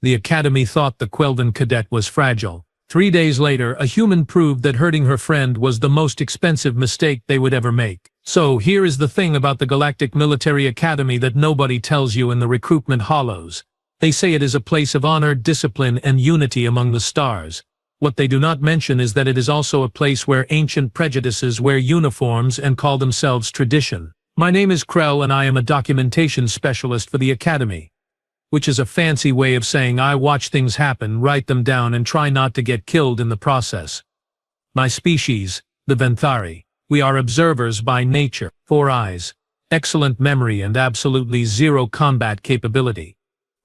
The Academy thought the Quelven cadet was fragile. 3 days later, a human proved that hurting her friend was the most expensive mistake they would ever make. So here is the thing about the Galactic Military Academy that nobody tells you in the recruitment hollows. They say it is a place of honor, discipline, and unity among the stars. What they do not mention is that it is also a place where ancient prejudices wear uniforms and call themselves tradition. My name is Krell and I am a documentation specialist for the Academy, which is a fancy way of saying I watch things happen, write them down, and try not to get killed in the process. My species, the Venthari, we are observers by nature, 4 eyes, excellent memory and absolutely zero combat capability.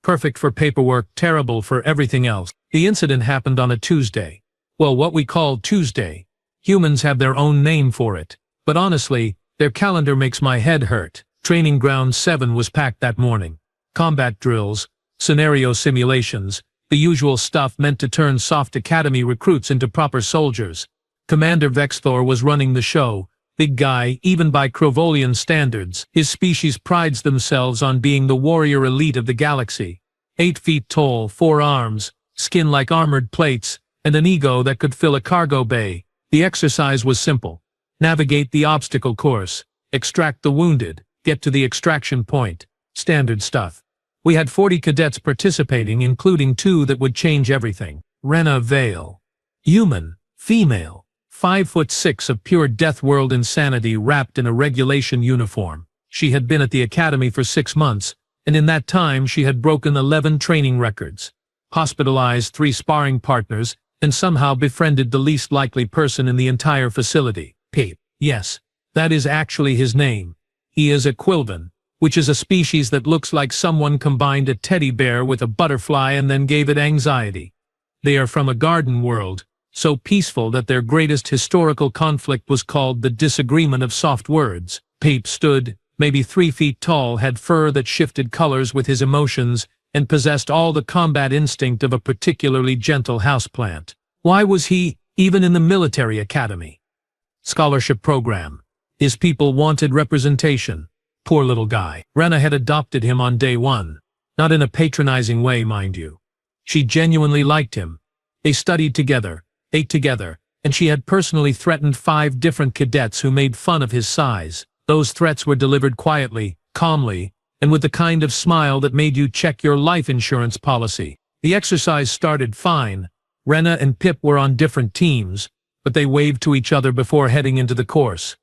Perfect for paperwork, terrible for everything else. The incident happened on a Tuesday. Well, what we call Tuesday. Humans have their own name for it. But honestly, their calendar makes my head hurt. Training Ground 7 was packed that morning. Combat drills, scenario simulations, the usual stuff meant to turn soft academy recruits into proper soldiers. Commander Vexthor was running the show. Big guy, even by Krovolian standards. His species prides themselves on being the warrior elite of the galaxy. 8 feet tall, 4 arms, skin like armored plates, and an ego that could fill a cargo bay. The exercise was simple. Navigate the obstacle course, extract the wounded, get to the extraction point. Standard stuff. We had 40 cadets participating, including 2 that would change everything. Rena Vale. Human, female. 5'6" of pure Deathworld insanity wrapped in a regulation uniform. She had been at the Academy for 6 months, and in that time she had broken 11 training records, hospitalized 3 sparring partners, and somehow befriended the least likely person in the entire facility. Pape. Yes, that is actually his name. He is a Quelven, which is a species that looks like someone combined a teddy bear with a butterfly and then gave it anxiety. They are from a garden world, so peaceful that their greatest historical conflict was called the disagreement of soft words. Pape stood, maybe 3 feet tall, had fur that shifted colors with his emotions, and possessed all the combat instinct of a particularly gentle houseplant. Why was he, even in the military academy? Scholarship program. His people wanted representation. Poor little guy. Rena had adopted him on day 1. Not in a patronizing way, mind you. She genuinely liked him. They studied together, ate together, and she had personally threatened 5 different cadets who made fun of his size. Those threats were delivered quietly, calmly, and with the kind of smile that made you check your life insurance policy. The exercise started fine. Rena and Pip were on different teams, but they waved to each other before heading into the course.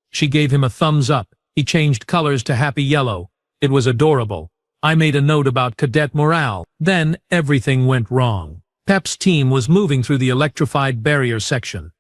She gave him a thumbs up. He changed colors to happy yellow. It was adorable. I made a note about cadet morale. Then everything went wrong. Pep's team was moving through the electrified barrier section.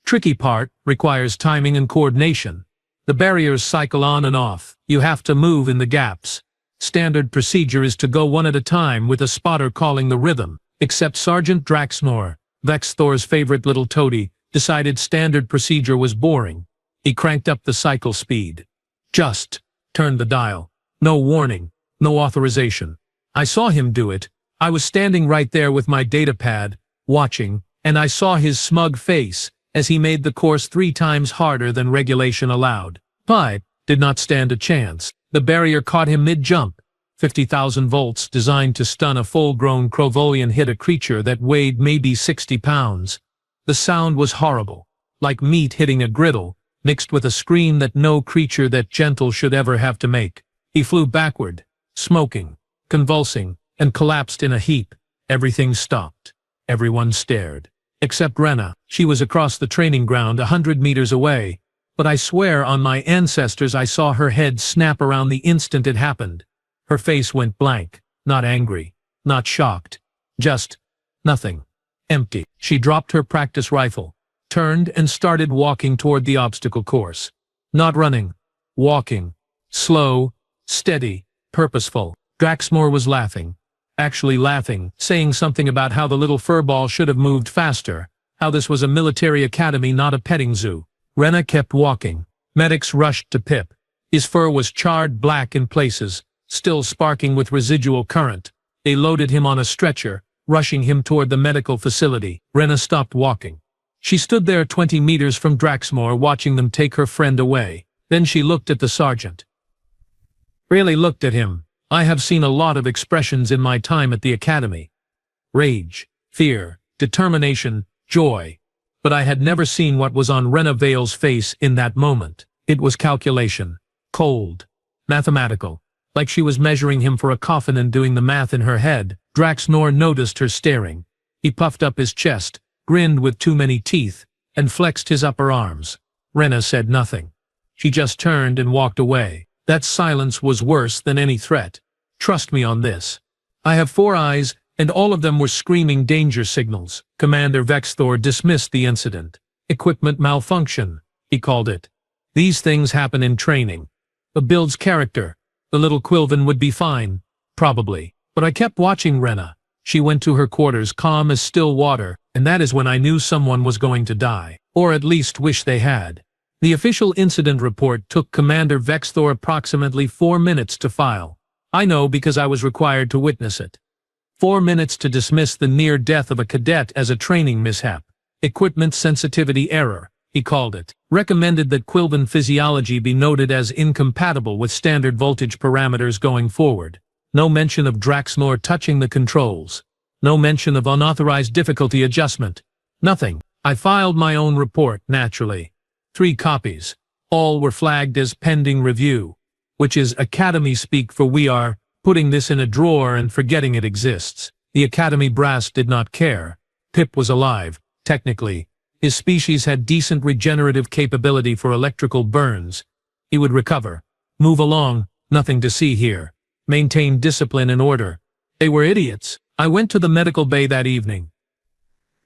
Tricky part, requires timing and coordination. The barriers cycle on and off. You have to move in the gaps. Standard procedure is to go one at a time with a spotter calling the rhythm. Except Sergeant Draxnor, Vexthor's favorite little toady, decided standard procedure was boring. He cranked up the cycle speed. Just turned the dial. No warning, no authorization. I saw him do it. I was standing right there with my datapad, watching, and I saw his smug face as he made the course 3 times harder than regulation allowed. Pipe did not stand a chance. The barrier caught him mid-jump. 50,000 volts designed to stun a full-grown Krovolian hit a creature that weighed maybe 60 pounds. The sound was horrible, like meat hitting a griddle, mixed with a scream that no creature that gentle should ever have to make. He flew backward, smoking, convulsing, and collapsed in a heap. Everything stopped. Everyone stared. Except Rena. She was across the training ground 100 meters away, but I swear on my ancestors I saw her head snap around the instant it happened. Her face went blank, not angry, not shocked, just nothing. Empty. She dropped her practice rifle, turned and started walking toward the obstacle course. Not running, walking. Slow, steady, purposeful. Draxmore was laughing. Actually laughing, saying something about how the little furball should have moved faster, how this was a military academy, not a petting zoo. Rena kept walking. Medics rushed to Pip. His fur was charred black in places, still sparking with residual current. They loaded him on a stretcher, rushing him toward the medical facility. Rena stopped walking. She stood there 20 meters from Draxmore, watching them take her friend away. Then she looked at the sergeant. Really looked at him. I have seen a lot of expressions in my time at the academy. rage, fear, determination, joy. But I had never seen what was on Rena Vale's face in that moment. It was calculation. Cold. Mathematical. Like she was measuring him for a coffin and doing the math in her head. Draxnor noticed her staring. He puffed up his chest, grinned with too many teeth, and flexed his upper arms. Rena said nothing. She just turned and walked away. That silence was worse than any threat. Trust me on this. I have 4 eyes, and all of them were screaming danger signals. Commander Vexthor dismissed the incident. Equipment malfunction, he called it. These things happen in training. It builds character. The little Quilven would be fine. Probably. But I kept watching Rena. She went to her quarters calm as still water, and that is when I knew someone was going to die. Or at least wish they had. The official incident report took Commander Vexthor approximately 4 minutes to file. I know because I was required to witness it. 4 minutes to dismiss the near death of a cadet as a training mishap. Equipment sensitivity error, he called it. Recommended that Quilven physiology be noted as incompatible with standard voltage parameters going forward. No mention of Draxnor touching the controls. No mention of unauthorized difficulty adjustment. Nothing. I filed my own report, naturally. 3 copies. All were flagged as pending review, which is Academy speak for we are putting this in a drawer and forgetting it exists. The Academy brass did not care. Pip was alive, technically. His species had decent regenerative capability for electrical burns. He would recover. Move along, nothing to see here. Maintain discipline and order. They were idiots. I went to the medical bay that evening.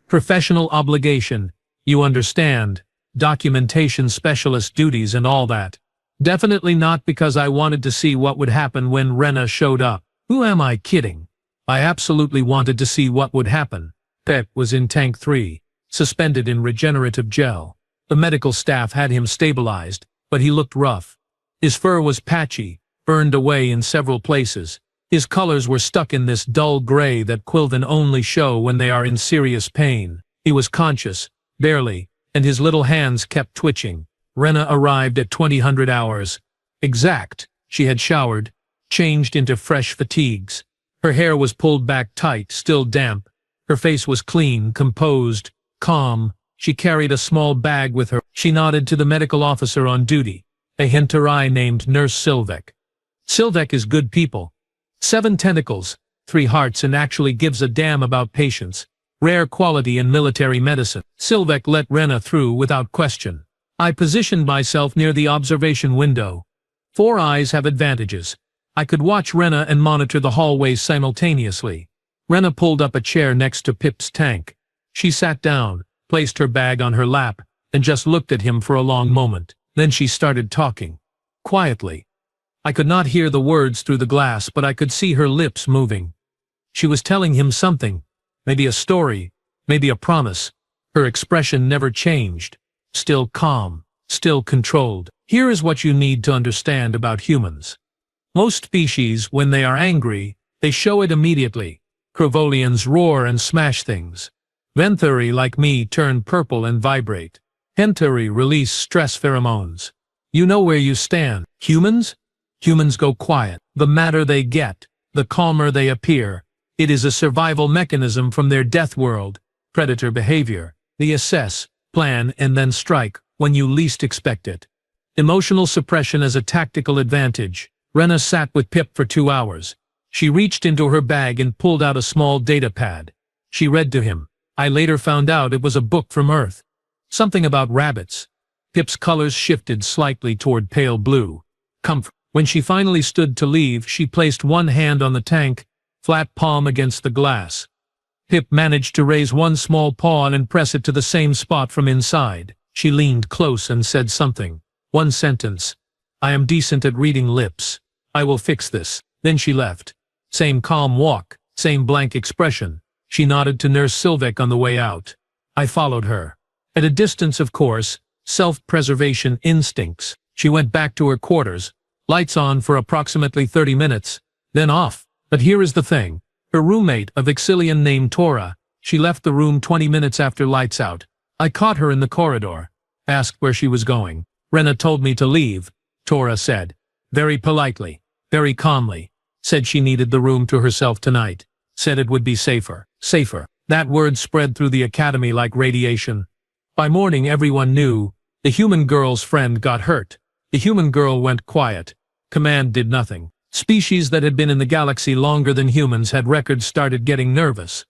Professional obligation, you understand. Documentation specialist duties and all that. Definitely not because I wanted to see what would happen when Rena showed up. Who am I kidding? I absolutely wanted to see what would happen. Pep was in Tank 3, suspended in regenerative gel. The medical staff had him stabilized, but he looked rough. His fur was patchy, burned away in several places. His colors were stuck in this dull gray that Quilven only show when they are in serious pain. He was conscious, barely, and his little hands kept twitching. Rena arrived at 2000 hours. Exact. She had showered, changed into fresh fatigues. Her hair was pulled back tight, still damp. Her face was clean, composed, calm. She carried a small bag with her. She nodded to the medical officer on duty, a Hentarai named Nurse Silvek. Silvek is good people. 7 tentacles, 3 hearts, and actually gives a damn about patients. Rare quality in military medicine. Silvek let Rena through without question. I positioned myself near the observation window. 4 eyes have advantages. I could watch Rena and monitor the hallways simultaneously. Rena pulled up a chair next to Pip's tank. She sat down, placed her bag on her lap, and just looked at him for a long moment. Then she started talking. Quietly. I could not hear the words through the glass, but I could see her lips moving. She was telling him something. Maybe a story, maybe a promise. Her expression never changed. Still calm, still controlled. Here is what you need to understand about humans. Most species, when they are angry, they show it immediately. Krovolians roar and smash things. Venthuri, like me, turn purple and vibrate. Hentari release stress pheromones. You know where you stand. Humans? Humans go quiet. The madder they get, the calmer they appear. It is a survival mechanism from their Deathworld. Predator behavior. They assess, plan, and then strike when you least expect it. Emotional suppression as a tactical advantage. Rena sat with Pip for 2 hours. She reached into her bag and pulled out a small data pad. She read to him. I later found out it was a book from Earth. Something about rabbits. Pip's colors shifted slightly toward pale blue. Comfort. When she finally stood to leave, she placed one hand on the tank, flat palm against the glass. Pip managed to raise one small paw and press it to the same spot from inside. She leaned close and said something. One sentence. I am decent at reading lips. I will fix this. Then she left. Same calm walk, same blank expression. She nodded to Nurse Silvek on the way out. I followed her. At a distance, of course, self-preservation instincts. She went back to her quarters. Lights on for approximately 30 minutes, then off. But here is the thing. Her roommate, a Vixilian named Tora, she left the room 20 minutes after lights out. I caught her in the corridor. Asked where she was going. Rena told me to leave, Tora said. Very politely, very calmly. Said she needed the room to herself tonight. Said it would be safer. Safer. That word spread through the academy like radiation. By morning everyone knew. The human girl's friend got hurt. The human girl went quiet. Command did nothing. Species that had been in the galaxy longer than humans had records started getting nervous.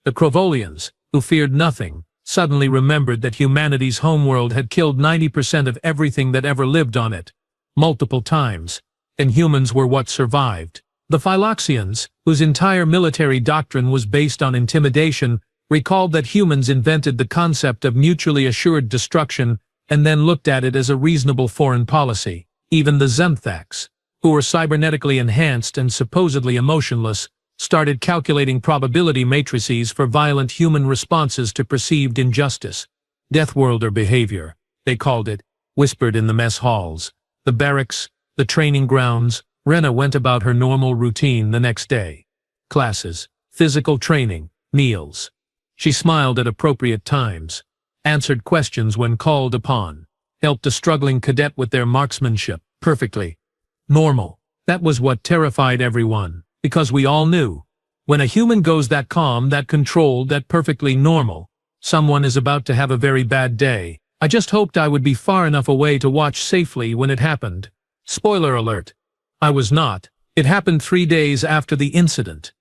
The Krovolians, who feared nothing, suddenly remembered that humanity's homeworld had killed 90% of everything that ever lived on it. Multiple times. And humans were what survived. The Phyloxians, whose entire military doctrine was based on intimidation, recalled that humans invented the concept of mutually assured destruction and then looked at it as a reasonable foreign policy. Even the Zemthaks, who were cybernetically enhanced and supposedly emotionless, started calculating probability matrices for violent human responses to perceived injustice. Deathworlder behavior, they called it, whispered in the mess halls, the barracks, the training grounds. Rena went about her normal routine the next day. Classes, physical training, meals. She smiled at appropriate times, answered questions when called upon, helped a struggling cadet with their marksmanship, perfectly normal. That was what terrified everyone, because we all knew. When a human goes that calm, that controlled, that perfectly normal, someone is about to have a very bad day. I just hoped I would be far enough away to watch safely when it happened. Spoiler alert. I was not. It happened 3 days after the incident.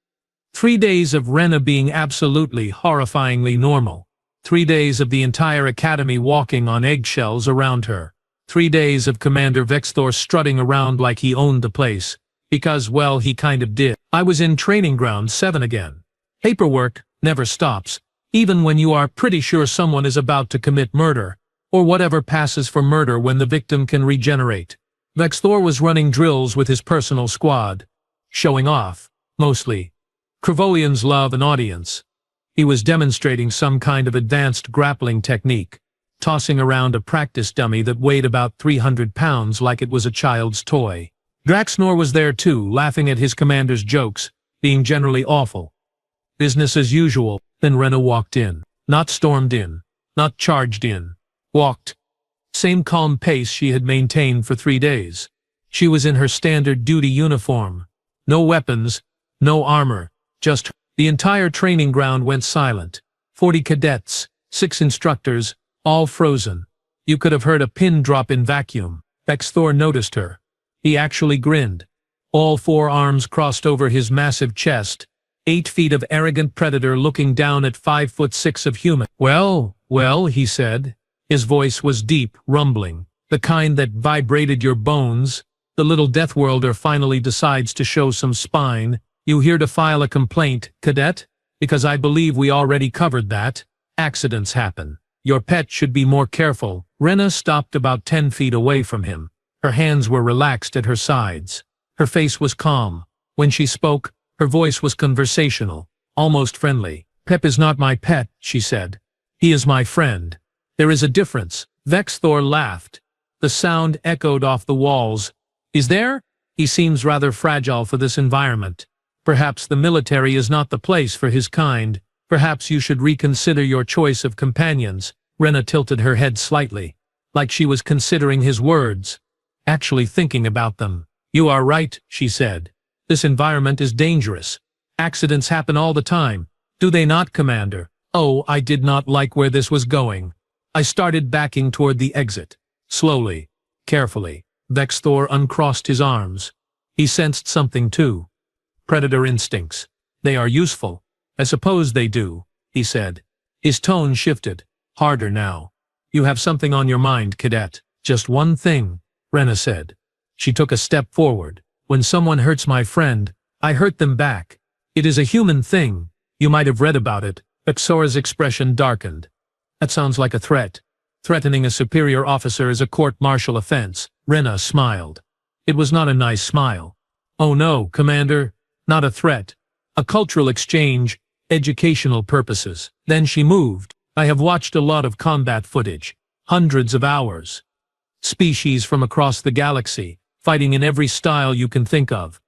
3 days of Rena being absolutely, horrifyingly normal. 3 days of the entire academy walking on eggshells around her. 3 days of Commander Vexthor strutting around like he owned the place. Because, well, he kind of did. I was in Training Ground 7 again. Paperwork never stops, even when you are pretty sure someone is about to commit murder, or whatever passes for murder when the victim can regenerate. Vexthor was running drills with his personal squad. Showing off, mostly. Krovolians love an audience. He was demonstrating some kind of advanced grappling technique, tossing around a practice dummy that weighed about 300 pounds like it was a child's toy. Draxnor was there too, laughing at his commander's jokes, being generally awful. Business as usual. Then Rena walked in. Not stormed in. Not charged in. Walked. Same calm pace she had maintained for 3 days. She was in her standard duty uniform. No weapons, no armor, just her. The entire training ground went silent. 40 cadets, 6 instructors, all frozen. You could have heard a pin drop in vacuum. Vexthor noticed her. He actually grinned. All 4 arms crossed over his massive chest. 8 feet of arrogant predator looking down at 5'6" of human. Well, he said. His voice was deep, rumbling, the kind that vibrated your bones. The little Deathworlder finally decides to show some spine. You here to file a complaint, cadet? Because I believe we already covered that. Accidents happen. Your pet should be more careful. Rena stopped about 10 feet away from him. Her hands were relaxed at her sides. Her face was calm. When she spoke, her voice was conversational, almost friendly. Pep is not my pet, she said. He is my friend. There is a difference. Vexthor laughed. The sound echoed off the walls. Is there? He seems rather fragile for this environment. Perhaps the military is not the place for his kind. Perhaps you should reconsider your choice of companions. Rena tilted her head slightly, like she was considering his words, actually thinking about them. You are right, she said. This environment is dangerous. Accidents happen all the time. Do they not, Commander? Oh, I did not like where this was going. I started backing toward the exit. Slowly, carefully. Vexthor uncrossed his arms. He sensed something too. Predator instincts. They are useful. I suppose they do, he said. His tone shifted. Harder now. You have something on your mind, cadet. Just one thing, Rena said. She took a step forward. When someone hurts my friend, I hurt them back. It is a human thing. You might have read about it. Vexthor's expression darkened. That sounds like a threat. Threatening a superior officer is a court-martial offense. Rena smiled. It was not a nice smile. Oh no, Commander. Not a threat. A cultural exchange, educational purposes. Then she moved. I have watched a lot of combat footage. Hundreds of hours. Species from across the galaxy, fighting in every style you can think of.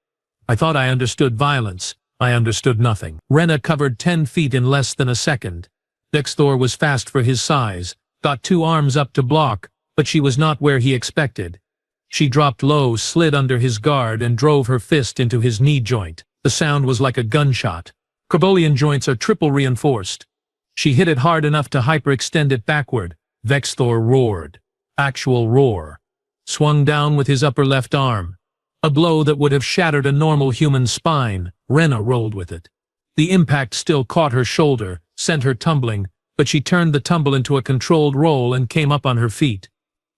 I thought I understood violence. I understood nothing. Rena covered 10 feet in less than a second. Vexthor was fast for his size, got 2 arms up to block, but she was not where he expected. She dropped low, slid under his guard, and drove her fist into his knee joint. The sound was like a gunshot. Crevolian joints are triple reinforced. She hit it hard enough to hyperextend it backward. Vexthor roared. Actual roar. Swung down with his upper left arm. A blow that would have shattered a normal human spine. Rena rolled with it. The impact still caught her shoulder, sent her tumbling, but she turned the tumble into a controlled roll and came up on her feet.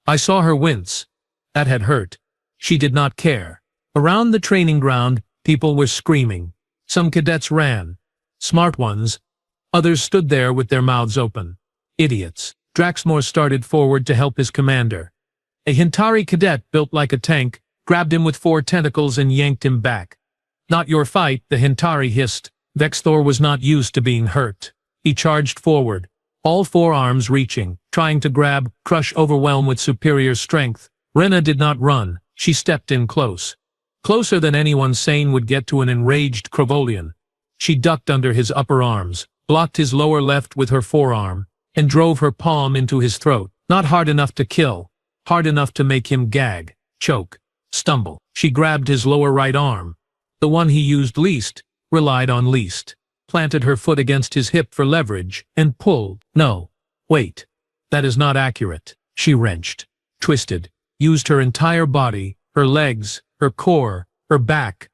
I saw her wince. That had hurt. She did not care. Around the training ground, people were screaming. Some cadets ran. Smart ones. Others stood there with their mouths open. Idiots. Draxmore started forward to help his commander. A Hintari cadet built like a tank, grabbed him with 4 tentacles and yanked him back. Not your fight, the Hintari hissed. Vexthor was not used to being hurt. He charged forward, all 4 arms reaching, trying to grab, crush, overwhelm with superior strength. Rena did not run. She stepped in close. Closer than anyone sane would get to an enraged Crevolian. She ducked under his upper arms, blocked his lower left with her forearm, and drove her palm into his throat. Not hard enough to kill, hard enough to make him gag, choke, stumble. She grabbed his lower right arm, the one he used least, relied on least, planted her foot against his hip for leverage, and pulled. No. Wait. That is not accurate. She wrenched, twisted, used her entire body, her legs, her core, her back.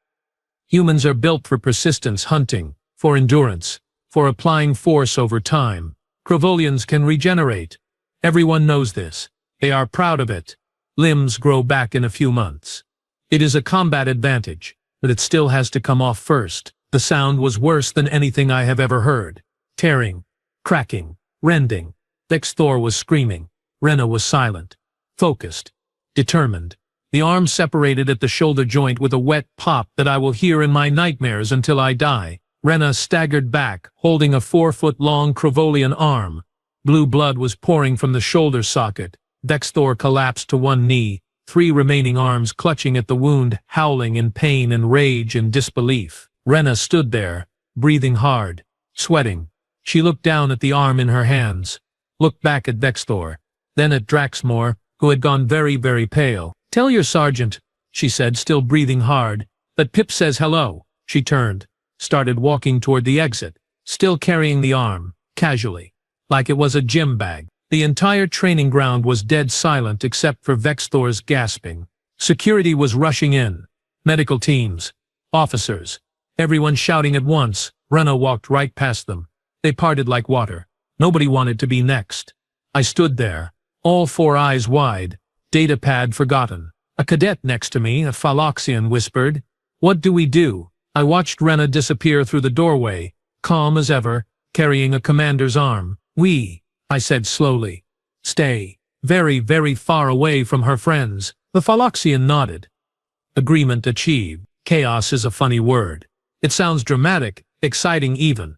Humans are built for persistence hunting, for endurance, for applying force over time. Crevolians can regenerate. Everyone knows this. They are proud of it. Limbs grow back in a few months. It is a combat advantage, but it still has to come off first. The sound was worse than anything I have ever heard. Tearing, cracking, rending. Vexthor was screaming. Rena was silent, focused, determined. The arm separated at the shoulder joint with a wet pop that I will hear in my nightmares until I die. Rena staggered back, holding a 4-foot-long Crevolian arm. Blue blood was pouring from the shoulder socket. Vexthor collapsed to one knee, 3 remaining arms clutching at the wound, howling in pain and rage and disbelief. Rena stood there, breathing hard, sweating. She looked down at the arm in her hands, looked back at Vexthor, then at Draxmore, who had gone very, very pale. "Tell your sergeant," she said, still breathing hard, "that Pip says hello." She turned, started walking toward the exit, still carrying the arm, casually, like it was a gym bag. The entire training ground was dead silent except for Vexthor's gasping. Security was rushing in. Medical teams, officers, everyone shouting at once. Rena walked right past them. They parted like water. Nobody wanted to be next. I stood there, all 4 eyes wide, datapad forgotten. A cadet next to me, a Phaloxian, whispered, "What do we do?" I watched Rena disappear through the doorway, calm as ever, carrying a commander's arm. I said slowly. "Stay very, very far away from her friends." The Phaloxian nodded. Agreement achieved. Chaos is a funny word. It sounds dramatic, exciting even.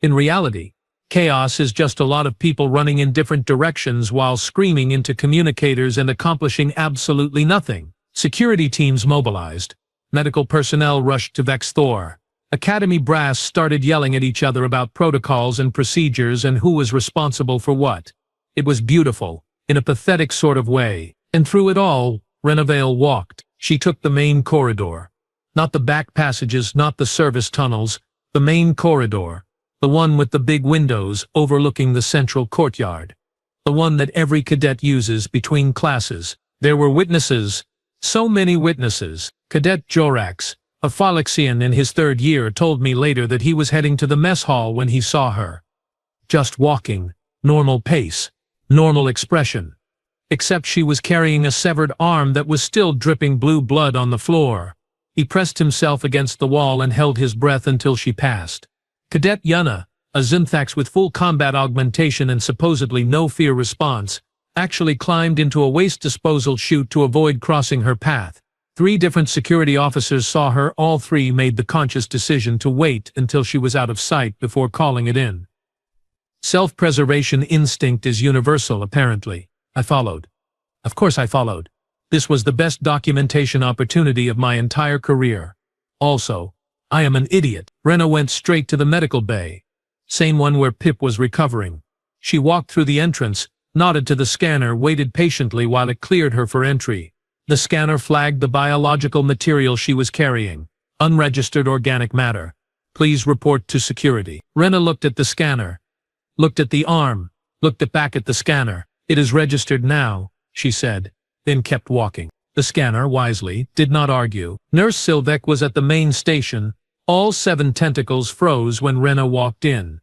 In reality, chaos is just a lot of people running in different directions while screaming into communicators and accomplishing absolutely nothing. Security teams mobilized. Medical personnel rushed to Vexthor. Academy brass started yelling at each other about protocols and procedures and who was responsible for what. It was beautiful, in a pathetic sort of way. And through it all, Renavale walked. She took the main corridor. Not the back passages, not the service tunnels, the main corridor. The one with the big windows overlooking the central courtyard. The one that every cadet uses between classes. There were witnesses. So many witnesses. Cadet Jorax, a Phaloxian in his 3rd year, told me later that he was heading to the mess hall when he saw her. Just walking, normal pace, normal expression. Except she was carrying a severed arm that was still dripping blue blood on the floor. He pressed himself against the wall and held his breath until she passed. Cadet Yuna, a Zimthax with full combat augmentation and supposedly no fear response, actually climbed into a waste disposal chute to avoid crossing her path. 3 different security officers saw her. All 3 made the conscious decision to wait until she was out of sight before calling it in. Self-preservation instinct is universal, apparently. I followed. Of course I followed. This was the best documentation opportunity of my entire career. Also, I am an idiot. Rena went straight to the medical bay. Same one where Pip was recovering. She walked through the entrance, nodded to the scanner, waited patiently while it cleared her for entry. The scanner flagged the biological material she was carrying. Unregistered organic matter. Please report to security. Rena looked at the scanner, looked at the arm, looked back at the scanner. It is registered now, she said, then kept walking. The scanner, wisely, did not argue. Nurse Silvek was at the main station. All 7 tentacles froze when Rena walked in.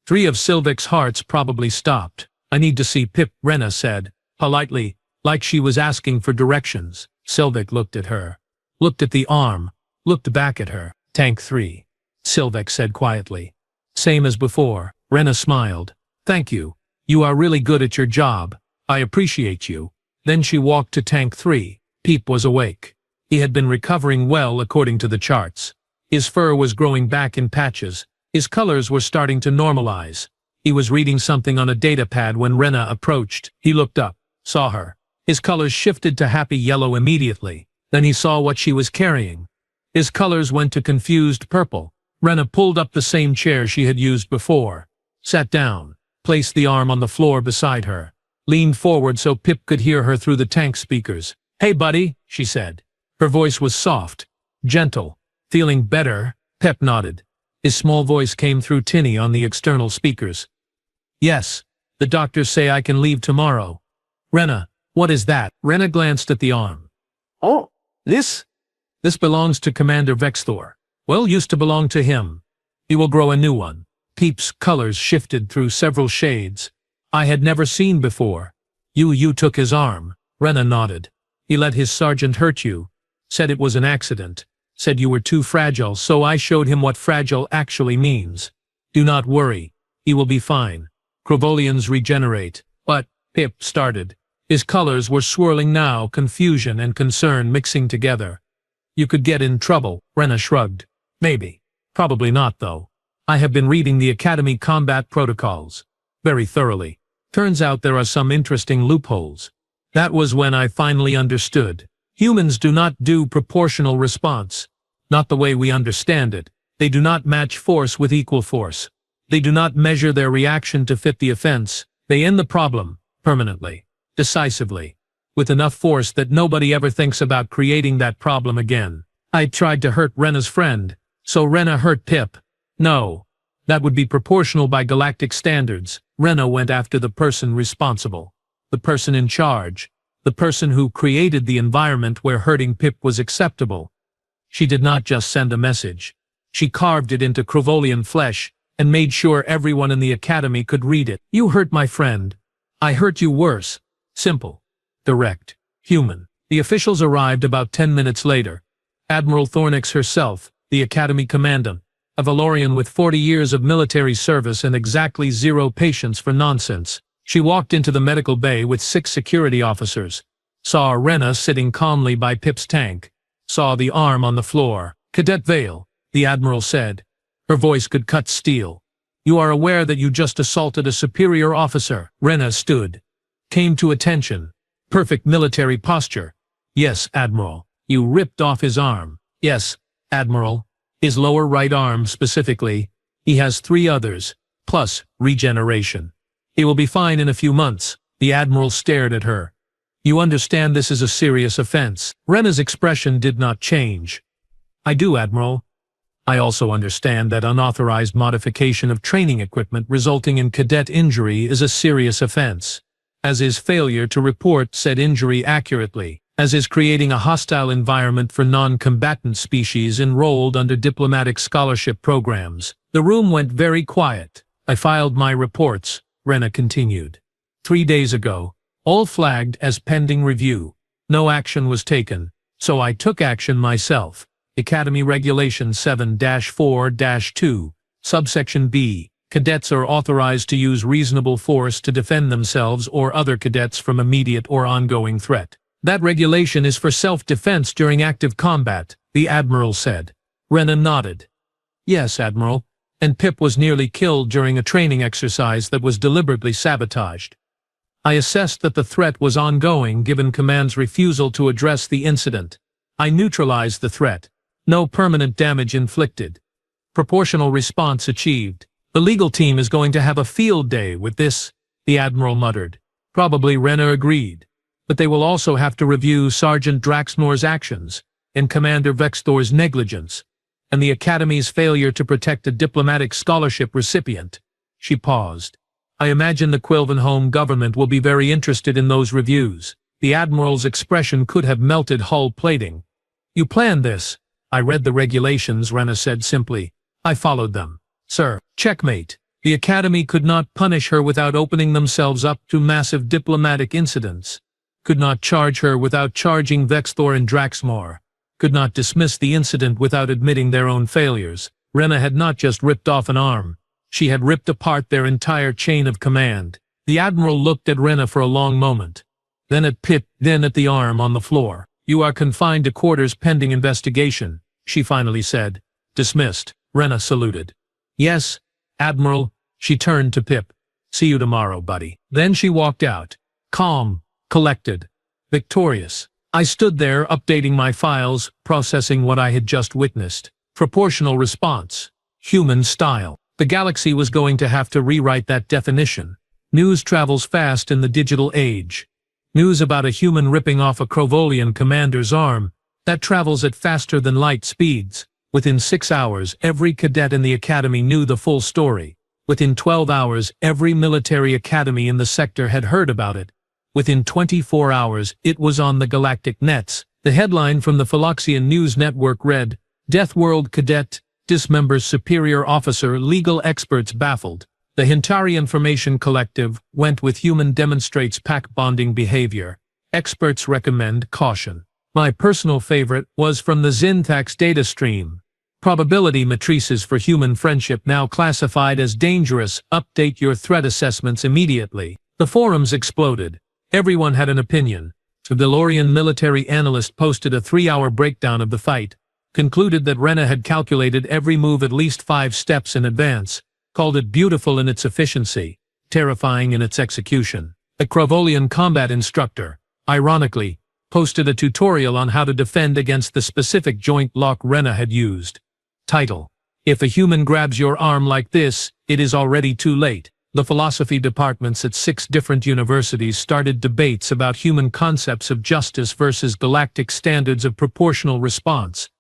3 of Silvek's hearts probably stopped. I need to see Pip, Rena said, politely, like she was asking for directions. Silvek looked at her, looked at the arm, looked back at her. Tank 3, Silvek said quietly. Same as before. Rena smiled. Thank you. You are really good at your job. I appreciate you. Then she walked to Tank 3. Pip was awake. He had been recovering well according to the charts. His fur was growing back in patches. His colors were starting to normalize. He was reading something on a datapad when Rena approached. He looked up, saw her. His colors shifted to happy yellow immediately. Then he saw what she was carrying. His colors went to confused purple. Rena pulled up the same chair she had used before, sat down, placed the arm on the floor beside her, leaned forward so Pip could hear her through the tank speakers. Hey buddy, she said. Her voice was soft, gentle. Feeling better? Pip nodded. His small voice came through tinny on the external speakers. Yes, the doctors say I can leave tomorrow. Rena, what is that? Rena glanced at the arm. Oh, this belongs to Commander Vexthor. Well, used to belong to him. He will grow a new one. Pip's colors shifted through several shades I had never seen before. You took his arm. Rena nodded. He let his sergeant hurt you. Said it was an accident. Said you were too fragile, so I showed him what fragile actually means. Do not worry. He will be fine. Krovolians regenerate. But, Pip started. His colors were swirling now, confusion and concern mixing together. You could get in trouble, Rena shrugged. Maybe. Probably not, though. I have been reading the Academy combat protocols very thoroughly. Turns out there are some interesting loopholes. That was when I finally understood. Humans do not do proportional response. Not the way we understand it. They do not match force with equal force. They do not measure their reaction to fit the offense. They end the problem, permanently, decisively, with enough force that nobody ever thinks about creating that problem again. I tried to hurt Rena's friend, so Rena hurt Pip. No, that would be proportional by galactic standards. Rena went after the person responsible, the person in charge, the person who created the environment where hurting Pip was acceptable. She did not just send a message. She carved it into Krovolian flesh and made sure everyone in the academy could read it. You hurt my friend. I hurt you worse. Simple. Direct. Human. The officials arrived about 10 minutes later. Admiral Thornix herself, the academy commandant, a Valorian with 40 years of military service and exactly 0 patience for nonsense. She walked into the medical bay with 6 security officers, saw Rena sitting calmly by Pip's tank, saw the arm on the floor. Cadet Vale, the Admiral said. Her voice could cut steel. You are aware that you just assaulted a superior officer. Rena stood. Came to attention. Perfect military posture. Yes, Admiral. You ripped off his arm. Yes, Admiral. His lower right arm specifically. He has 3 others, plus regeneration. He will be fine in a few months. The Admiral stared at her. You understand this is a serious offense. Rena's expression did not change. I do, Admiral. I also understand that unauthorized modification of training equipment resulting in cadet injury is a serious offense, as is failure to report said injury accurately, as is creating a hostile environment for non-combatant species enrolled under diplomatic scholarship programs. The room went very quiet. I filed my reports, Rena continued. 3 days ago, all flagged as pending review. No action was taken, so I took action myself. Academy Regulation 7-4-2, subsection B. Cadets are authorized to use reasonable force to defend themselves or other cadets from immediate or ongoing threat. That regulation is for self-defense during active combat, the Admiral said. Rena nodded. Yes, Admiral. And Pip was nearly killed during a training exercise that was deliberately sabotaged. I assessed that the threat was ongoing given Command's refusal to address the incident. I neutralized the threat. No permanent damage inflicted. Proportional response achieved. The legal team is going to have a field day with this, the Admiral muttered. Probably Rena agreed. But they will also have to review Sergeant Draxnor's actions and Commander Vexthor's negligence. and the Academy's failure to protect a diplomatic scholarship recipient. She paused. I imagine the Quilven home government will be very interested in those reviews. The Admiral's expression could have melted hull plating. You planned this. I read the regulations, Rena said simply. I followed them. Sir, checkmate. The Academy could not punish her without opening themselves up to massive diplomatic incidents. Could not charge her without charging Vexthor and Draxmore. Could not dismiss the incident without admitting their own failures. Rena had not just ripped off an arm. She had ripped apart their entire chain of command. The Admiral looked at Rena for a long moment. Then at Pip, then at the arm on the floor. You are confined to quarters pending investigation, she finally said. Dismissed. Rena saluted. Yes, Admiral. She turned to Pip. See you tomorrow, buddy. Then she walked out. Calm, collected, victorious. I stood there updating my files, processing what I had just witnessed. Proportional response. Human style. The galaxy was going to have to rewrite that definition. News travels fast in the digital age. News about a human ripping off a Crovolian commander's arm, that travels at faster than light speeds. Within 6 hours, every cadet in the Academy knew the full story. Within 12 hours, every military academy in the sector had heard about it. Within 24 hours, it was on the galactic nets. The headline from the Philoxian News Network read, Deathworld Cadet dismembers superior officer, legal experts baffled. The Hintari Information Collective went with human demonstrates pack bonding behavior. Experts recommend caution. My personal favorite was from the Zintax data stream. Probability matrices for human friendship now classified as dangerous. Update your threat assessments immediately. The forums exploded. Everyone had an opinion. A DeLorean military analyst posted a 3-hour breakdown of the fight, concluded that Rena had calculated every move at least 5 steps in advance, called it beautiful in its efficiency, terrifying in its execution. A Crovolian combat instructor, ironically, posted a tutorial on how to defend against the specific joint lock Rena had used. Title: If a human grabs your arm like this, it is already too late. The philosophy departments at 6 different universities started debates about human concepts of justice versus galactic standards of proportional response.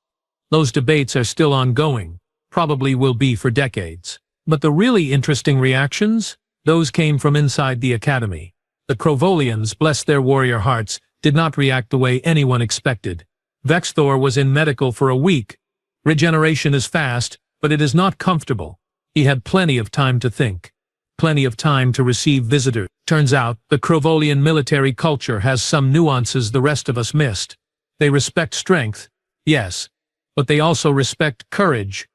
Those debates are still ongoing, probably will be for decades. But the really interesting reactions? Those came from inside the Academy. The Crovolians, bless their warrior hearts, did not react the way anyone expected. Vexthor was in medical for a week. Regeneration is fast, but it is not comfortable. He had plenty of time to think. Plenty of time to receive visitors. Turns out, the Crovolian military culture has some nuances the rest of us missed. They respect strength, yes, but they also respect courage,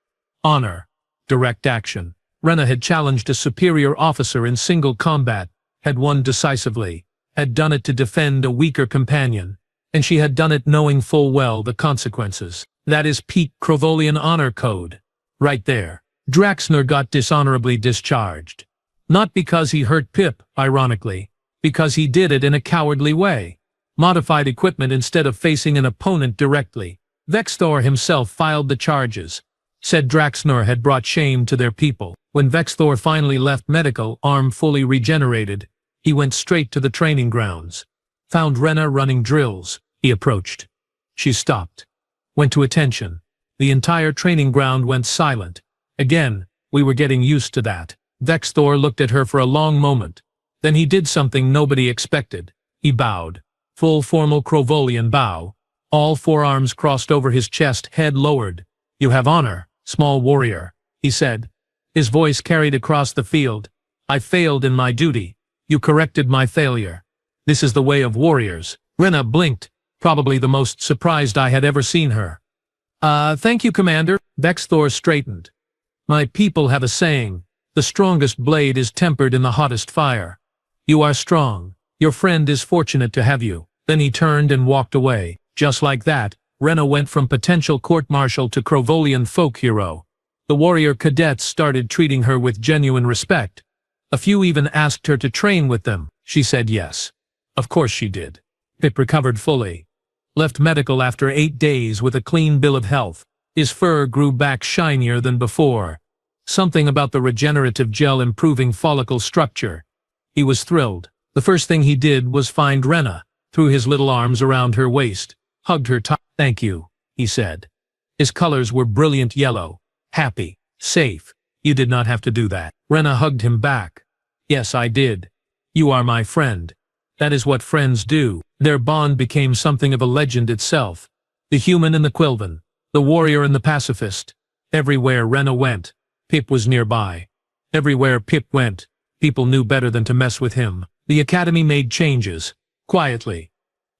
honor, direct action. Rena had challenged a superior officer in single combat, had won decisively, had done it to defend a weaker companion, and she had done it knowing full well the consequences. That is peak Crovolian honor code. Right there. Draxner got dishonorably discharged. Not because he hurt Pip, ironically, because he did it in a cowardly way. Modified equipment instead of facing an opponent directly. Vexthor himself filed the charges. Said Draxner had brought shame to their people. When Vexthor finally left medical, arm fully regenerated, he went straight to the training grounds. Found Rena running drills. He approached. She stopped. Went to attention. The entire training ground went silent. Again, we were getting used to that. Vexthor looked at her for a long moment. Then he did something nobody expected. He bowed. Full formal Crovolian bow. All forearms crossed over his chest, head lowered. You have honor, small warrior, he said. His voice carried across the field. I failed in my duty. You corrected my failure. This is the way of warriors. Rena blinked, probably the most surprised I had ever seen her. Thank you, Commander. Vexthor straightened. My people have a saying. The strongest blade is tempered in the hottest fire. You are strong. Your friend is fortunate to have you. Then he turned and walked away. Just like that, Rena went from potential court-martial to Crovolian folk hero. The warrior cadets started treating her with genuine respect. A few even asked her to train with them. She said yes. Of course she did. Pip recovered fully. Left medical after 8 days with a clean bill of health. His fur grew back shinier than before. Something about the regenerative gel improving follicle structure. He was thrilled. The first thing he did was find Rena, threw his little arms around her waist, hugged her tight. Thank you, he said. His colors were brilliant yellow. Happy. Safe. You did not have to do that. Rena hugged him back. Yes, I did. You are my friend. That is what friends do. Their bond became something of a legend itself. The human and the Quilvan. The warrior and the pacifist. Everywhere Rena went, Pip was nearby. Everywhere Pip went, people knew better than to mess with him. The Academy made changes. Quietly.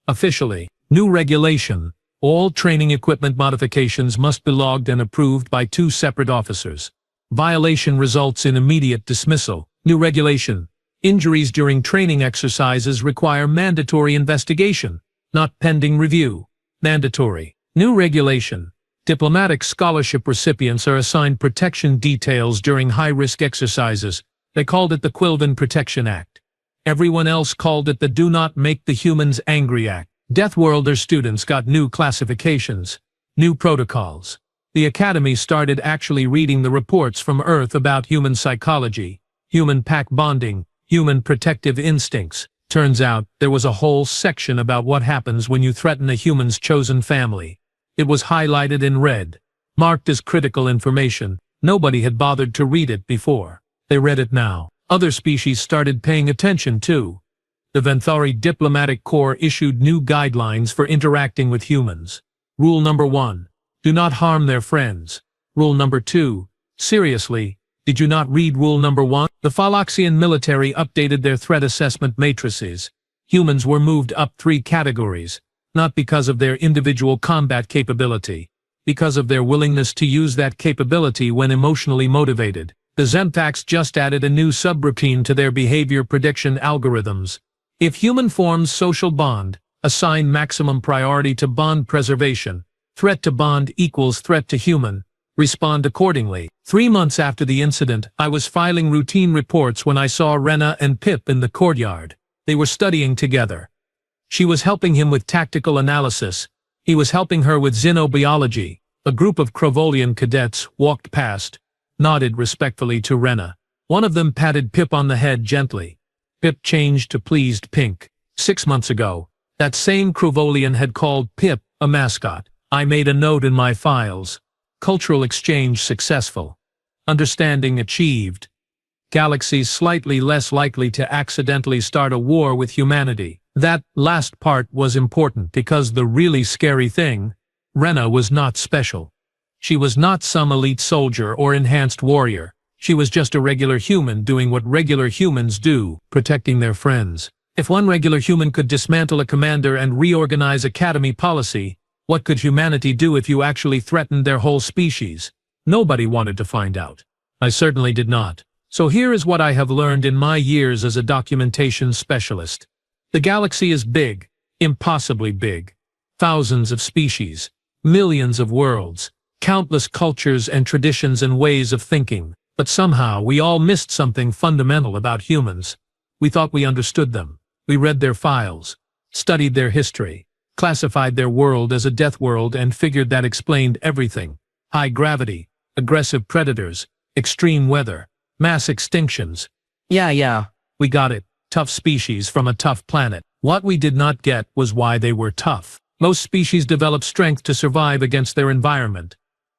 Officially. New regulation. All training equipment modifications must be logged and approved by 2 separate officers. Violation results in immediate dismissal. New regulation. Injuries during training exercises require mandatory investigation, not pending review. Mandatory. New regulation. Diplomatic scholarship recipients are assigned protection details during high-risk exercises. They called it the Quilvan Protection Act. Everyone else called it the Do Not Make the Humans Angry Act. Deathworlder students got new classifications, new protocols. The Academy started actually reading the reports from Earth about human psychology, human pack bonding, human protective instincts. Turns out, there was a whole section about what happens when you threaten a human's chosen family. It was highlighted in red, marked as critical information. Nobody had bothered to read it before. They read it now. Other species started paying attention too. The Venthari Diplomatic Corps issued new guidelines for interacting with humans. Rule number 1. Do not harm their friends. Rule number 2. Seriously, did you not read rule number 1? The Phaloxian military updated their threat assessment matrices. Humans were moved up 3 categories, not because of their individual combat capability, because of their willingness to use that capability when emotionally motivated. The Zemtacs just added a new subroutine to their behavior prediction algorithms. If human forms social bond, assign maximum priority to bond preservation. Threat to bond equals threat to human. Respond accordingly. 3 months after the incident, I was filing routine reports when I saw Rena and Pip in the courtyard. They were studying together. She was helping him with tactical analysis. He was helping her with xenobiology. A group of Krovolian cadets walked past, nodded respectfully to Rena. One of them patted Pip on the head gently. Pip changed to pleased pink. 6 months ago, that same Krovolian had called Pip a mascot. I made a note in my files. Cultural exchange successful. Understanding achieved. Galaxies slightly less likely to accidentally start a war with humanity. That last part was important because the really scary thing, Rena was not special. She was not some elite soldier or enhanced warrior. She was just a regular human doing what regular humans do, protecting their friends. If one regular human could dismantle a commander and reorganize academy policy, what could humanity do if you actually threatened their whole species? Nobody wanted to find out. I certainly did not. So here is what I have learned in my years as a documentation specialist. The galaxy is big, impossibly big. Thousands of species, millions of worlds, countless cultures and traditions and ways of thinking. But somehow we all missed something fundamental about humans. We thought we understood them. We read their files, studied their history, classified their world as a death world and figured that explained everything. High gravity, aggressive predators, extreme weather, mass extinctions. Yeah. We got it. Tough species from a tough planet. What we did not get was why they were tough. Most species develop strength to survive against their environment.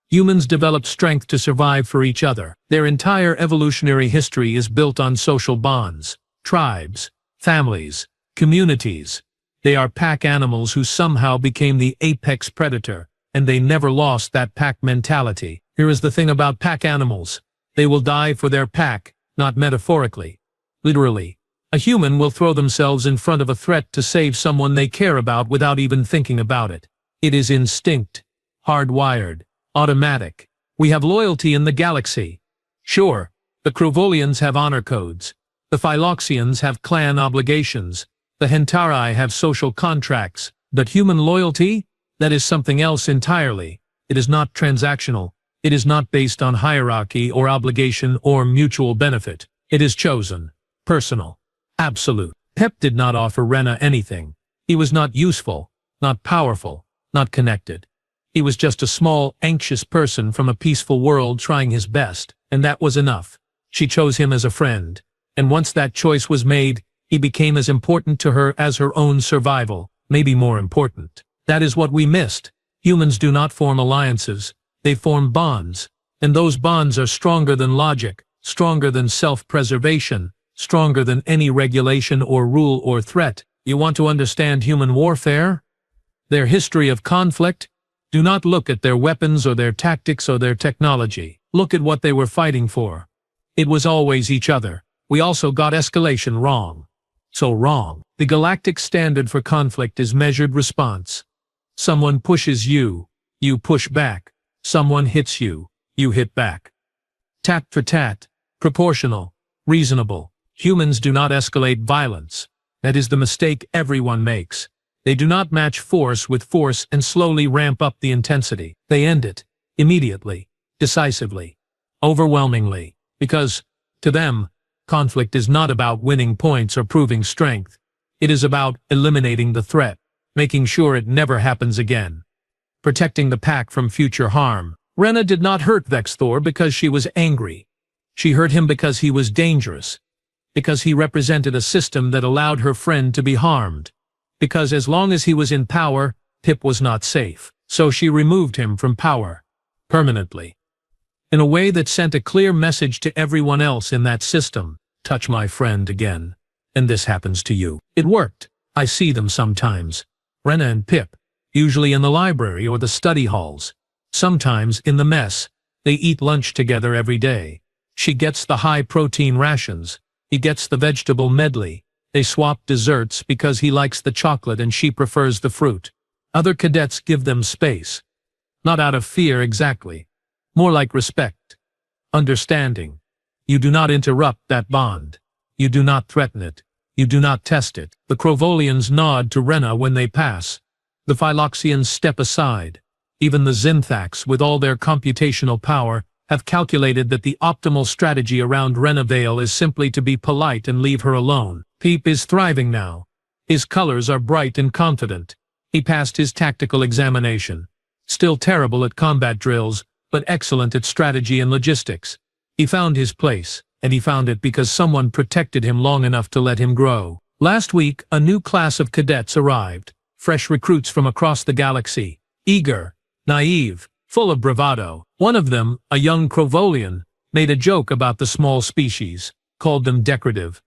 Humans developed strength to survive for each other. Their entire evolutionary history is built on social bonds, tribes, families, communities. They are pack animals who somehow became the apex predator, and they never lost that pack mentality. Here is the thing about pack animals. They will die for their pack, not metaphorically. Literally. A human will throw themselves in front of a threat to save someone they care about without even thinking about it. It is instinct, hardwired, automatic. We have loyalty in the galaxy. Sure, the Krovolians have honor codes. The Phyloxians have clan obligations. The Hentari have social contracts. But human loyalty? That is something else entirely. It is not transactional. It is not based on hierarchy or obligation or mutual benefit. It is chosen, personal, absolute. Pep did not offer Rena anything. He was not useful, not powerful, not connected. He was just a small, anxious person from a peaceful world trying his best, and that was enough. She chose him as a friend, and once that choice was made, he became as important to her as her own survival, maybe more important. That is what we missed. Humans do not form alliances, they form bonds. And those bonds are stronger than logic, stronger than self-preservation, stronger than any regulation or rule or threat. You want to understand human warfare? Their history of conflict? Do not look at their weapons or their tactics or their technology. Look at what they were fighting for. It was always each other. We also got escalation wrong. So wrong. The galactic standard for conflict is measured response. Someone pushes you, you push back. Someone hits you, you hit back. Tat for tat, proportional, reasonable. Humans do not escalate violence. That is the mistake everyone makes. They do not match force with force and slowly ramp up the intensity. They end it, immediately, decisively, overwhelmingly, because, to them, conflict is not about winning points or proving strength. It is about eliminating the threat, making sure it never happens again. Protecting the pack from future harm. Rena did not hurt Vexthor because she was angry. She hurt him because he was dangerous. Because he represented a system that allowed her friend to be harmed. Because as long as he was in power, Pip was not safe. So she removed him from power. Permanently. In a way that sent a clear message to everyone else in that system. Touch my friend again, and this happens to you. It worked. I see them sometimes. Rena and Pip. Usually in the library or the study halls. Sometimes in the mess. They eat lunch together every day. She gets the high-protein rations. He gets the vegetable medley. They swap desserts because he likes the chocolate and she prefers the fruit. Other cadets give them space. Not out of fear exactly. More like respect. Understanding. You do not interrupt that bond. You do not threaten it. You do not test it. The Crovolians nod to Rena when they pass. The Phyloxians step aside. Even the Zinthaks, with all their computational power, have calculated that the optimal strategy around Rena Vale is simply to be polite and leave her alone. Peep is thriving now. His colors are bright and confident. He passed his tactical examination. Still terrible at combat drills, but excellent at strategy and logistics. He found his place, and he found it because someone protected him long enough to let him grow. Last week, a new class of cadets arrived. Fresh recruits from across the galaxy. Eager, naive, full of bravado. One of them, a young Crovolian, made a joke about the small species, called them decorative.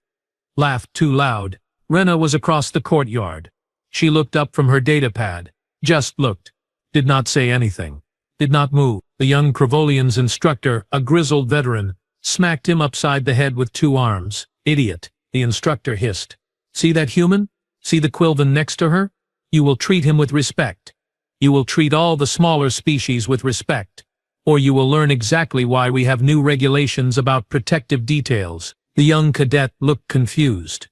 Laughed too loud. Rena was across the courtyard. She looked up from her datapad. Just looked. Did not say anything. Did not move. The young Crovolian's instructor, a grizzled veteran, smacked him upside the head with 2 arms. Idiot, the instructor hissed. See that human? See the Quilvan next to her? You will treat him with respect. You will treat all the smaller species with respect. Or you will learn exactly why we have new regulations about protective details. The young cadet looked confused.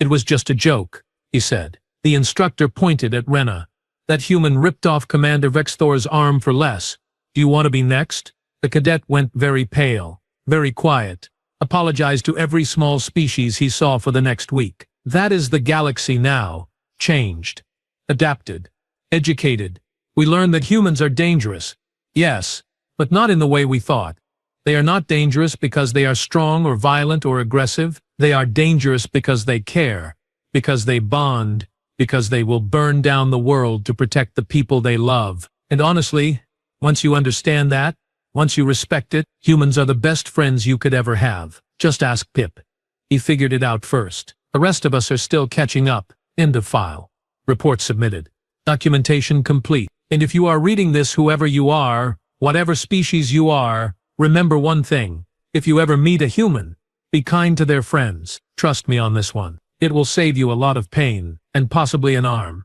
It was just a joke, he said. The instructor pointed at Rena. That human ripped off Commander Vexthor's arm for less. Do you want to be next? The cadet went very pale, very quiet, apologized to every small species he saw for the next week. That is the galaxy now. Changed. Adapted. Educated. We learn that humans are dangerous. Yes, but not in the way we thought. They are not dangerous because they are strong or violent or aggressive. They are dangerous because they care, because they bond, because they will burn down the world to protect the people they love. And honestly, once you understand that, once you respect it, humans are the best friends you could ever have. Just ask Pip. He figured it out first. The rest of us are still catching up. End of file. Report submitted. Documentation complete. And if you are reading this, whoever you are, whatever species you are, remember one thing. If you ever meet a human, be kind to their friends. Trust me on this one. It will save you a lot of pain, and possibly an arm.